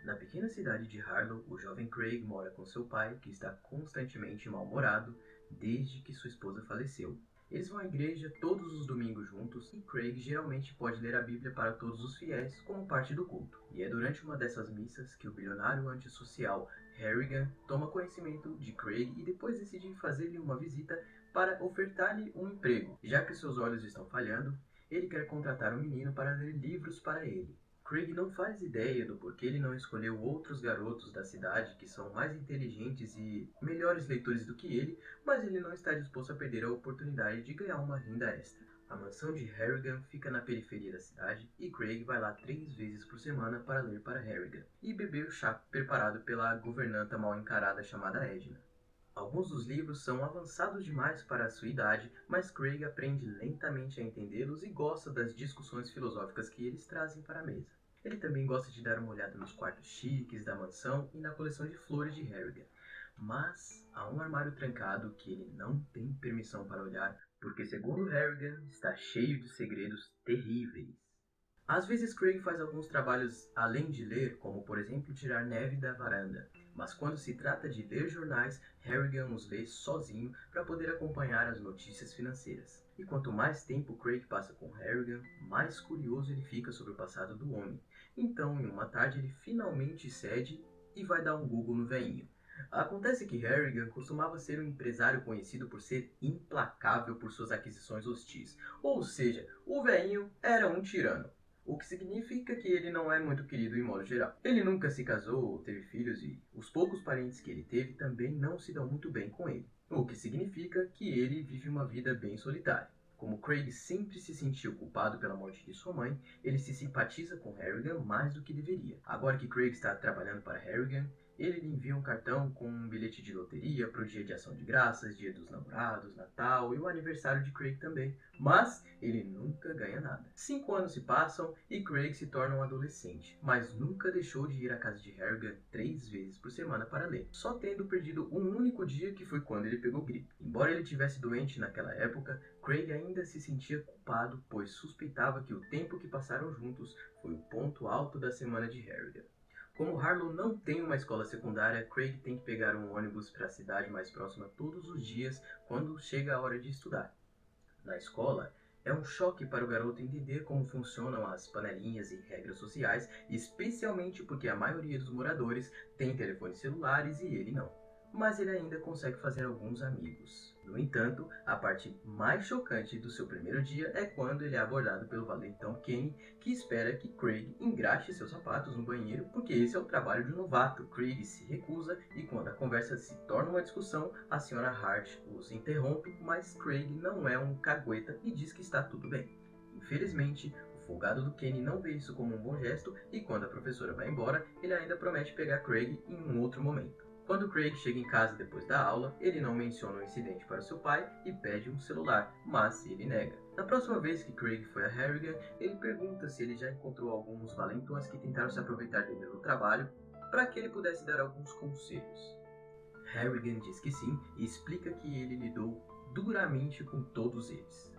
Na pequena cidade de Harlow, o jovem Craig mora com seu pai, que está constantemente mal-humorado desde que sua esposa faleceu. Eles vão à igreja todos os domingos juntos e Craig geralmente pode ler a Bíblia para todos os fiéis como parte do culto. E é durante uma dessas missas que o bilionário antissocial Harrigan toma conhecimento de Craig e depois decide fazer-lhe uma visita para ofertar-lhe um emprego. Já que seus olhos estão falhando, ele quer contratar um menino para ler livros para ele. Craig não faz ideia do porquê ele não escolheu outros garotos da cidade que são mais inteligentes e melhores leitores do que ele, mas ele não está disposto a perder a oportunidade de ganhar uma renda extra. A mansão de Harrigan fica na periferia da cidade e Craig vai lá 3 vezes por semana para ler para Harrigan e beber o chá preparado pela governanta mal encarada chamada Edna. Alguns dos livros são avançados demais para a sua idade, mas Craig aprende lentamente a entendê-los e gosta das discussões filosóficas que eles trazem para a mesa. Ele também gosta de dar uma olhada nos quartos chiques da mansão e na coleção de flores de Harrigan. Mas há um armário trancado que ele não tem permissão para olhar, porque segundo Harrigan, está cheio de segredos terríveis. Às vezes Craig faz alguns trabalhos além de ler, como por exemplo tirar neve da varanda. Mas quando se trata de ler jornais, Harrigan os lê sozinho para poder acompanhar as notícias financeiras. E quanto mais tempo Craig passa com Harrigan, mais curioso ele fica sobre o passado do homem. Então, em uma tarde, ele finalmente cede e vai dar um Google no velhinho. Acontece que Harrigan costumava ser um empresário conhecido por ser implacável por suas aquisições hostis. Ou seja, o velhinho era um tirano. O que significa que ele não é muito querido em modo geral. Ele nunca se casou ou teve filhos e os poucos parentes que ele teve também não se dão muito bem com ele. O que significa que ele vive uma vida bem solitária. Como Craig sempre se sentiu culpado pela morte de sua mãe, ele se simpatiza com Harrigan mais do que deveria. Agora que Craig está trabalhando para Harrigan, ele lhe envia um cartão com um bilhete de loteria para o dia de ação de graças, dia dos namorados, Natal e o aniversário de Craig também. Mas ele nunca ganha nada. 5 anos se passam e Craig se torna um adolescente, mas nunca deixou de ir à casa de Harrigan 3 vezes por semana para ler, só tendo perdido um único dia que foi quando ele pegou gripe. Embora ele tivesse doente naquela época, Craig ainda se sentia culpado, pois suspeitava que o tempo que passaram juntos foi o ponto alto da semana de Harrigan. Como Harlow não tem uma escola secundária, Craig tem que pegar um ônibus para a cidade mais próxima todos os dias quando chega a hora de estudar. Na escola, é um choque para o garoto entender como funcionam as panelinhas e regras sociais, especialmente porque a maioria dos moradores tem telefones celulares e ele não. Mas ele ainda consegue fazer alguns amigos. No entanto, a parte mais chocante do seu primeiro dia é quando ele é abordado pelo valentão Kenny, que espera que Craig engraxe seus sapatos no banheiro, porque esse é o trabalho de um novato. Craig se recusa e quando a conversa se torna uma discussão, a Sra. Hart os interrompe, mas Craig não é um cagueta e diz que está tudo bem. Infelizmente, o folgado do Kenny não vê isso como um bom gesto e quando a professora vai embora, ele ainda promete pegar Craig em um outro momento. Quando Craig chega em casa depois da aula, ele não menciona o incidente para seu pai e pede um celular, mas ele nega. Na próxima vez que Craig foi a Harrigan, ele pergunta se ele já encontrou alguns valentões que tentaram se aproveitar dele no trabalho para que ele pudesse dar alguns conselhos. Harrigan diz que sim e explica que ele lidou duramente com todos eles.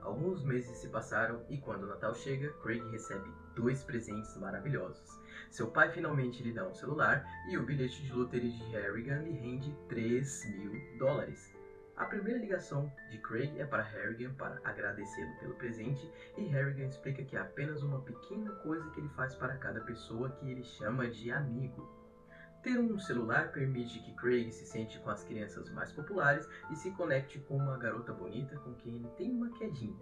Alguns meses se passaram e quando o Natal chega, Craig recebe 2 presentes maravilhosos. Seu pai finalmente lhe dá um celular e o bilhete de loteria de Harrigan lhe rende $3.000. A primeira ligação de Craig é para Harrigan para agradecê-lo pelo presente e Harrigan explica que é apenas uma pequena coisa que ele faz para cada pessoa que ele chama de amigo. Ter um celular permite que Craig se sente com as crianças mais populares e se conecte com uma garota bonita com quem ele tem uma quedinha.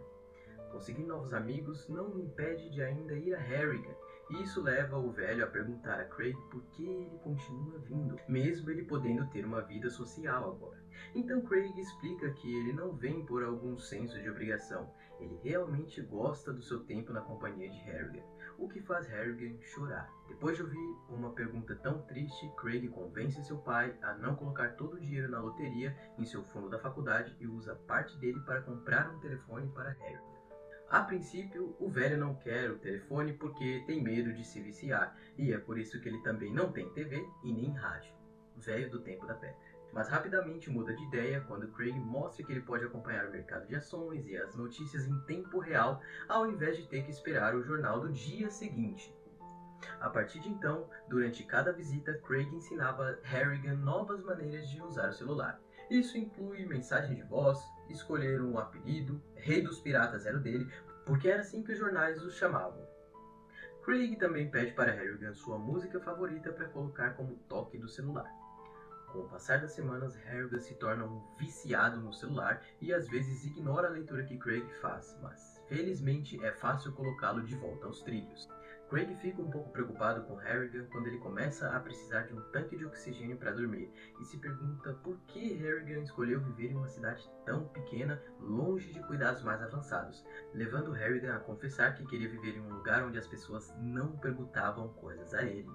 Conseguir novos amigos não o impede de ainda ir a Harrigan, e isso leva o velho a perguntar a Craig por que ele continua vindo, mesmo ele podendo ter uma vida social agora. Então Craig explica que ele não vem por algum senso de obrigação, ele realmente gosta do seu tempo na companhia de Harrigan, o que faz Harrigan chorar. Depois de ouvir uma pergunta tão triste, Craig convence seu pai a não colocar todo o dinheiro na loteria em seu fundo da faculdade e usa parte dele para comprar um telefone para Harrigan. A princípio, o velho não quer o telefone porque tem medo de se viciar, e é por isso que ele também não tem TV e nem rádio. Velho do tempo da pedra. Mas rapidamente muda de ideia quando Craig mostra que ele pode acompanhar o mercado de ações e as notícias em tempo real, ao invés de ter que esperar o jornal do dia seguinte. A partir de então, durante cada visita, Craig ensinava Harrigan novas maneiras de usar o celular. Isso inclui mensagem de voz, escolher um apelido, Rei dos Piratas era o dele, porque era assim que os jornais os chamavam. Craig também pede para Harrigan sua música favorita para colocar como toque do celular. Com o passar das semanas, Harrigan se torna um viciado no celular e às vezes ignora a leitura que Craig faz, mas felizmente é fácil colocá-lo de volta aos trilhos. Craig fica um pouco preocupado com Harrigan quando ele começa a precisar de um tanque de oxigênio para dormir e se pergunta por que Harrigan escolheu viver em uma cidade tão pequena, longe de cuidados mais avançados, levando Harrigan a confessar que queria viver em um lugar onde as pessoas não perguntavam coisas a ele.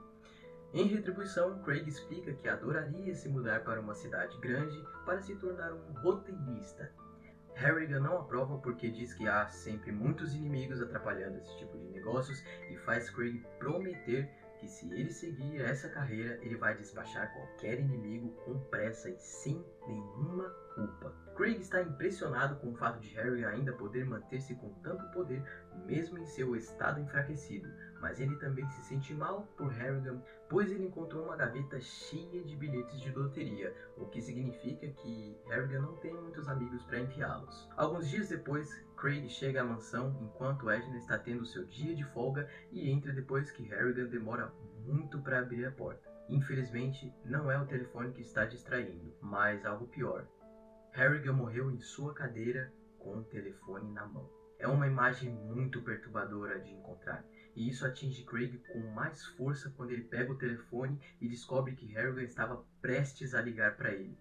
Em retribuição, Craig explica que adoraria se mudar para uma cidade grande para se tornar um roteirista. Harrigan não aprova porque diz que há sempre muitos inimigos atrapalhando esse tipo de negócios e faz Craig prometer que se ele seguir essa carreira, ele vai despachar qualquer inimigo com pressa e sem nenhuma culpa. Craig está impressionado com o fato de Harrigan ainda poder manter-se com tanto poder, mesmo em seu estado enfraquecido, mas ele também se sente mal por Harrigan, pois ele encontrou uma gaveta cheia de bilhetes de loteria, o que significa que Harrigan não tem muitos amigos para enviá-los. Alguns dias depois, Craig chega à mansão enquanto Edna está tendo seu dia de folga e entra depois que Harrigan demora muito para abrir a porta. Infelizmente, não é o telefone que está distraindo, mas algo pior. Harrigan morreu em sua cadeira com o telefone na mão. É uma imagem muito perturbadora de encontrar, e isso atinge Craig com mais força quando ele pega o telefone e descobre que Harrigan estava prestes a ligar para ele.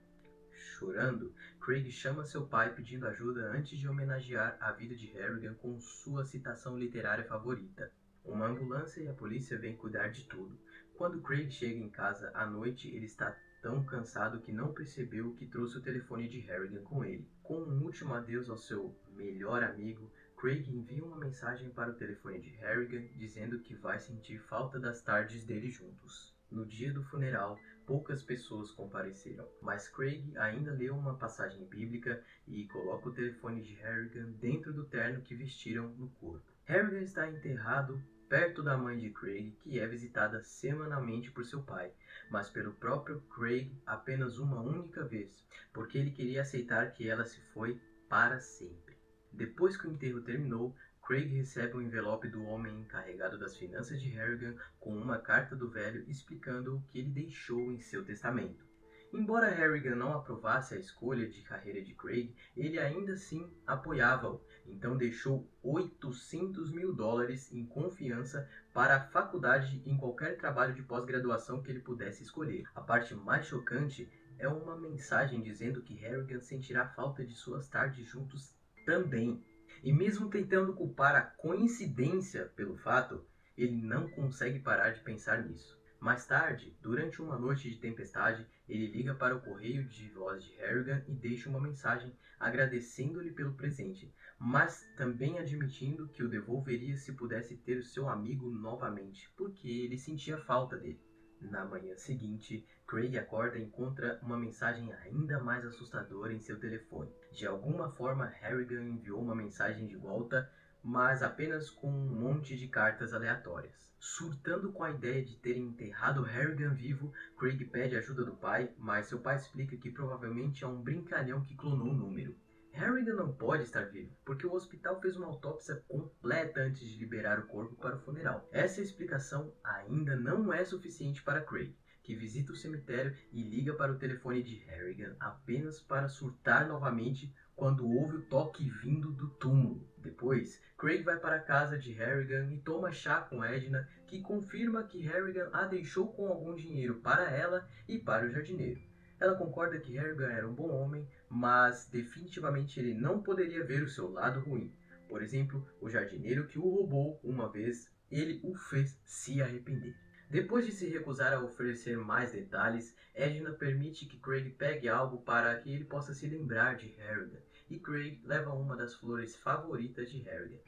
Chorando, Craig chama seu pai pedindo ajuda antes de homenagear a vida de Harrigan com sua citação literária favorita. Uma ambulância e a polícia vêm cuidar de tudo. Quando Craig chega em casa à noite, ele está tão cansado que não percebeu que trouxe o telefone de Harrigan com ele. Com um último adeus ao seu melhor amigo, Craig envia uma mensagem para o telefone de Harrigan dizendo que vai sentir falta das tardes deles juntos. No dia do funeral, poucas pessoas compareceram, mas Craig ainda leu uma passagem bíblica e coloca o telefone de Harrigan dentro do terno que vestiram no corpo. Harrigan está enterrado perto da mãe de Craig, que é visitada semanalmente por seu pai, mas pelo próprio Craig apenas uma única vez, porque ele queria aceitar que ela se foi para sempre. Depois que o enterro terminou, Craig recebe um envelope do homem encarregado das finanças de Harrigan com uma carta do velho explicando o que ele deixou em seu testamento. Embora Harrigan não aprovasse a escolha de carreira de Craig, ele ainda assim apoiava-o, então deixou $800 mil em confiança para a faculdade em qualquer trabalho de pós-graduação que ele pudesse escolher. A parte mais chocante é uma mensagem dizendo que Harrigan sentirá falta de suas tardes juntos também. E mesmo tentando culpar a coincidência pelo fato, ele não consegue parar de pensar nisso. Mais tarde, durante uma noite de tempestade, ele liga para o correio de voz de Harrigan e deixa uma mensagem agradecendo-lhe pelo presente, mas também admitindo que o devolveria se pudesse ter o seu amigo novamente, porque ele sentia falta dele. Na manhã seguinte, Craig acorda e encontra uma mensagem ainda mais assustadora em seu telefone. De alguma forma, Harrigan enviou uma mensagem de volta, mas apenas com um monte de cartas aleatórias. Surtando com a ideia de terem enterrado Harrigan vivo, Craig pede ajuda do pai, mas seu pai explica que provavelmente é um brincalhão que clonou o número. Harrigan não pode estar vivo, porque o hospital fez uma autópsia completa antes de liberar o corpo para o funeral. Essa explicação ainda não é suficiente para Craig, que visita o cemitério e liga para o telefone de Harrigan apenas para surtar novamente quando ouve o toque vindo do túmulo. Depois, Craig vai para a casa de Harrigan e toma chá com Edna, que confirma que Harrigan a deixou com algum dinheiro para ela e para o jardineiro. Ela concorda que Harrigan era um bom homem, mas definitivamente ele não poderia ver o seu lado ruim. Por exemplo, o jardineiro que o roubou uma vez, ele o fez se arrepender. Depois de se recusar a oferecer mais detalhes, Edna permite que Craig pegue algo para que ele possa se lembrar de Harrigan, e Craig leva uma das flores favoritas de Harrigan.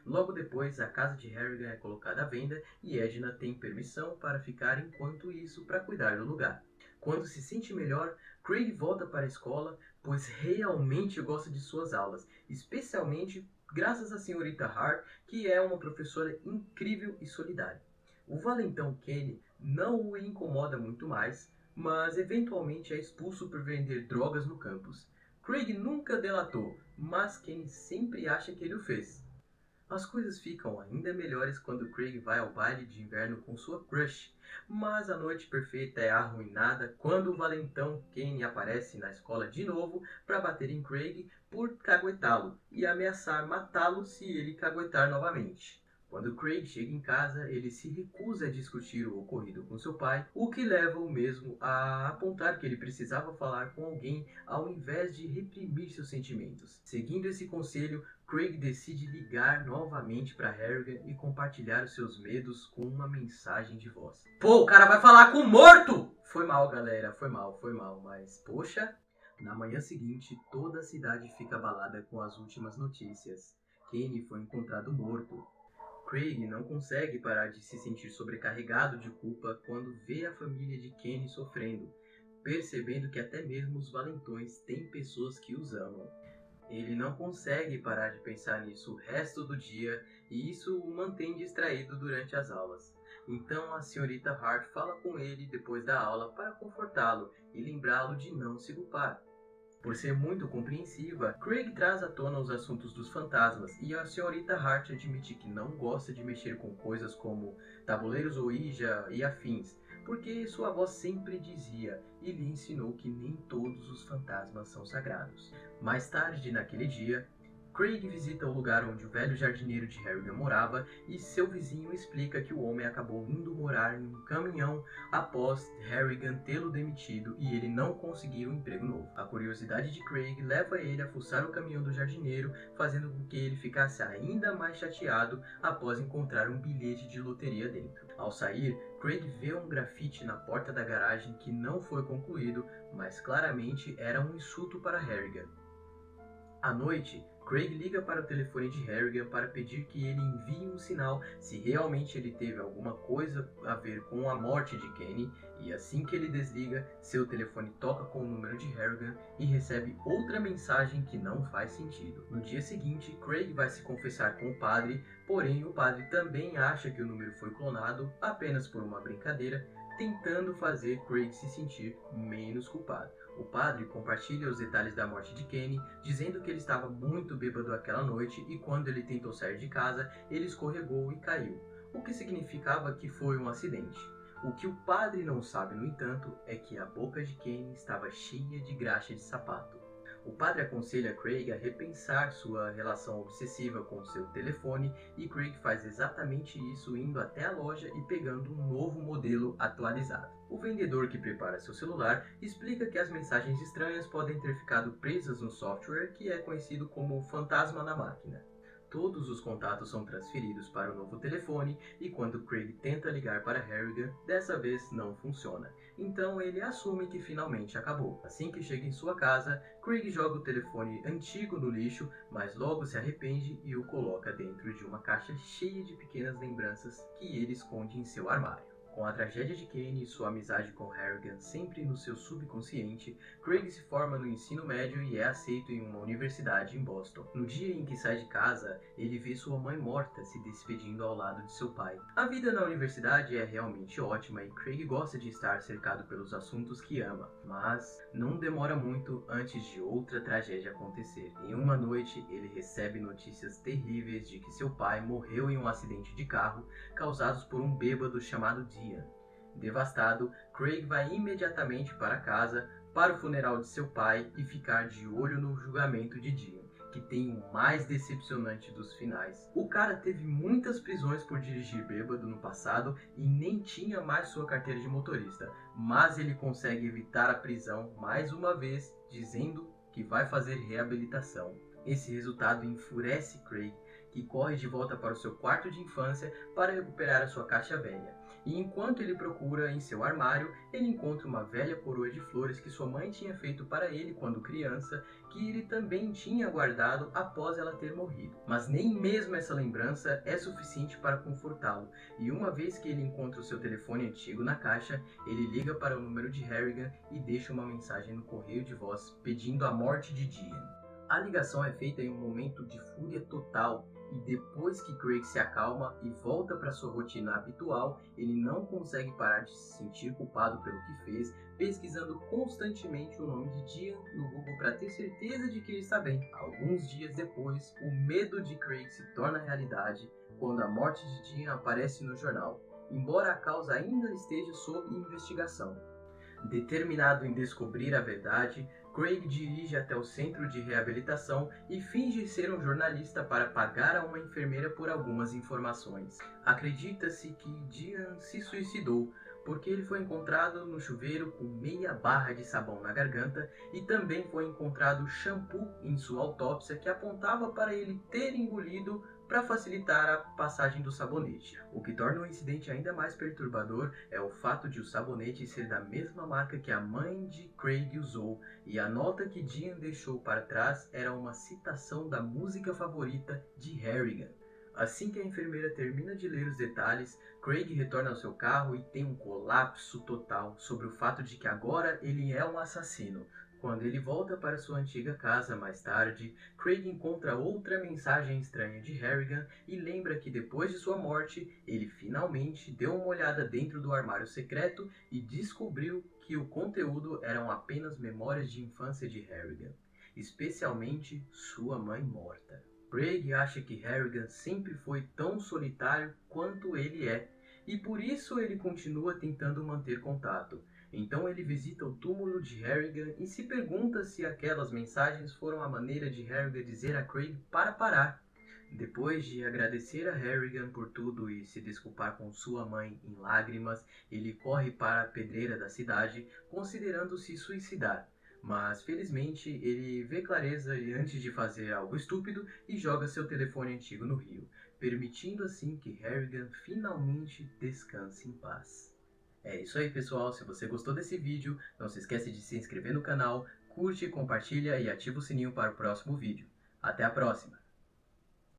Logo depois, a casa de Harrigan é colocada à venda e Edna tem permissão para ficar enquanto isso para cuidar do lugar. Quando se sente melhor, Craig volta para a escola, pois realmente gosta de suas aulas, especialmente graças à senhorita Hart, que é uma professora incrível e solidária. O valentão Kenny não o incomoda muito mais, mas eventualmente é expulso por vender drogas no campus. Craig nunca delatou, mas Kenny sempre acha que ele o fez. As coisas ficam ainda melhores quando Craig vai ao baile de inverno com sua crush, mas a noite perfeita é arruinada quando o valentão Kenny aparece na escola de novo para bater em Craig por caguetá-lo e ameaçar matá-lo se ele caguetar novamente. Quando Craig chega em casa, ele se recusa a discutir o ocorrido com seu pai, o que leva o mesmo a apontar que ele precisava falar com alguém ao invés de reprimir seus sentimentos. Seguindo esse conselho, Craig decide ligar novamente para Harrigan e compartilhar os seus medos com uma mensagem de voz. Pô, o cara vai falar com o morto! Foi mal, galera, foi mal, mas poxa... Na manhã seguinte, toda a cidade fica abalada com as últimas notícias. Kenny foi encontrado morto. Craig não consegue parar de se sentir sobrecarregado de culpa quando vê a família de Kenny sofrendo, percebendo que até mesmo os valentões têm pessoas que os amam. Ele não consegue parar de pensar nisso o resto do dia e isso o mantém distraído durante as aulas. Então a senhorita Hart fala com ele depois da aula para confortá-lo e lembrá-lo de não se culpar. Por ser muito compreensiva, Craig traz à tona os assuntos dos fantasmas e a senhorita Hart admite que não gosta de mexer com coisas como tabuleiros Ouija e afins, porque sua avó sempre dizia e lhe ensinou que nem todos os fantasmas são sagrados. Mais tarde naquele dia, Craig visita o lugar onde o velho jardineiro de Harrigan morava e seu vizinho explica que o homem acabou indo morar em um caminhão após Harrigan tê-lo demitido e ele não conseguiu um emprego novo. A curiosidade de Craig leva ele a fuçar o caminhão do jardineiro, fazendo com que ele ficasse ainda mais chateado após encontrar um bilhete de loteria dentro. Ao sair, Craig vê um grafite na porta da garagem que não foi concluído, mas claramente era um insulto para Harrigan. À noite, Craig liga para o telefone de Harrigan para pedir que ele envie um sinal se realmente ele teve alguma coisa a ver com a morte de Kenny, e assim que ele desliga, seu telefone toca com o número de Harrigan e recebe outra mensagem que não faz sentido. No dia seguinte, Craig vai se confessar com o padre, porém o padre também acha que o número foi clonado apenas por uma brincadeira, tentando fazer Craig se sentir menos culpado. O padre compartilha os detalhes da morte de Kenny, dizendo que ele estava muito bêbado aquela noite e quando ele tentou sair de casa, ele escorregou e caiu, o que significava que foi um acidente. O que o padre não sabe, no entanto, é que a boca de Kenny estava cheia de graxa de sapato. O padre aconselha Craig a repensar sua relação obsessiva com seu telefone e Craig faz exatamente isso indo até a loja e pegando um novo modelo atualizado. O vendedor que prepara seu celular explica que as mensagens estranhas podem ter ficado presas no software que é conhecido como fantasma na máquina. Todos os contatos são transferidos para o novo telefone e quando Craig tenta ligar para Harrigan, dessa vez não funciona. Então ele assume que finalmente acabou. Assim que chega em sua casa, Craig joga o telefone antigo no lixo, mas logo se arrepende e o coloca dentro de uma caixa cheia de pequenas lembranças que ele esconde em seu armário. Com a tragédia de Kenny e sua amizade com Harrigan sempre no seu subconsciente, Craig se forma no ensino médio e é aceito em uma universidade em Boston. No dia em que sai de casa, ele vê sua mãe morta se despedindo ao lado de seu pai. A vida na universidade é realmente ótima e Craig gosta de estar cercado pelos assuntos que ama, mas não demora muito antes de outra tragédia acontecer. Em uma noite, ele recebe notícias terríveis de que seu pai morreu em um acidente de carro causados por um bêbado chamado Dean. Devastado, Craig vai imediatamente para casa, para o funeral de seu pai e ficar de olho no julgamento de Dean, que tem o mais decepcionante dos finais. O cara teve muitas prisões por dirigir bêbado no passado e nem tinha mais sua carteira de motorista, mas ele consegue evitar a prisão mais uma vez, dizendo que vai fazer reabilitação. Esse resultado enfurece Craig, que corre de volta para o seu quarto de infância para recuperar a sua caixa velha. E enquanto ele procura em seu armário, ele encontra uma velha coroa de flores que sua mãe tinha feito para ele quando criança, que ele também tinha guardado após ela ter morrido. Mas nem mesmo essa lembrança é suficiente para confortá-lo, e uma vez que ele encontra o seu telefone antigo na caixa, ele liga para o número de Harrigan e deixa uma mensagem no correio de voz pedindo a morte de Dean. A ligação é feita em um momento de fúria total E depois que Craig se acalma e volta para sua rotina habitual, ele não consegue parar de se sentir culpado pelo que fez, pesquisando constantemente o nome de Diane no Google para ter certeza de que ele está bem. Alguns dias depois, o medo de Craig se torna realidade quando a morte de Diane aparece no jornal, embora a causa ainda esteja sob investigação. Determinado em descobrir a verdade, Craig dirige até o centro de reabilitação e finge ser um jornalista para pagar a uma enfermeira por algumas informações. Acredita-se que Diane se suicidou porque ele foi encontrado no chuveiro com meia barra de sabão na garganta e também foi encontrado shampoo em sua autópsia que apontava para ele ter engolido para facilitar a passagem do sabonete. O que torna o incidente ainda mais perturbador é o fato de o sabonete ser da mesma marca que a mãe de Craig usou, e a nota que Diane deixou para trás era uma citação da música favorita de Harrigan. Assim que a enfermeira termina de ler os detalhes, Craig retorna ao seu carro e tem um colapso total sobre o fato de que agora ele é um assassino. Quando ele volta para sua antiga casa mais tarde, Craig encontra outra mensagem estranha de Harrigan e lembra que depois de sua morte, ele finalmente deu uma olhada dentro do armário secreto e descobriu que o conteúdo eram apenas memórias de infância de Harrigan, especialmente sua mãe morta. Craig acha que Harrigan sempre foi tão solitário quanto ele é, e por isso ele continua tentando manter contato. Então ele visita o túmulo de Harrigan e se pergunta se aquelas mensagens foram a maneira de Harrigan dizer a Craig para parar. Depois de agradecer a Harrigan por tudo e se desculpar com sua mãe em lágrimas, ele corre para a pedreira da cidade, considerando se suicidar. Mas felizmente ele vê clareza antes de fazer algo estúpido e joga seu telefone antigo no rio, permitindo assim que Harrigan finalmente descanse em paz. É isso aí, pessoal. Se você gostou desse vídeo, não se esquece de se inscrever no canal, curte, compartilha e ativa o sininho para o próximo vídeo. Até a próxima!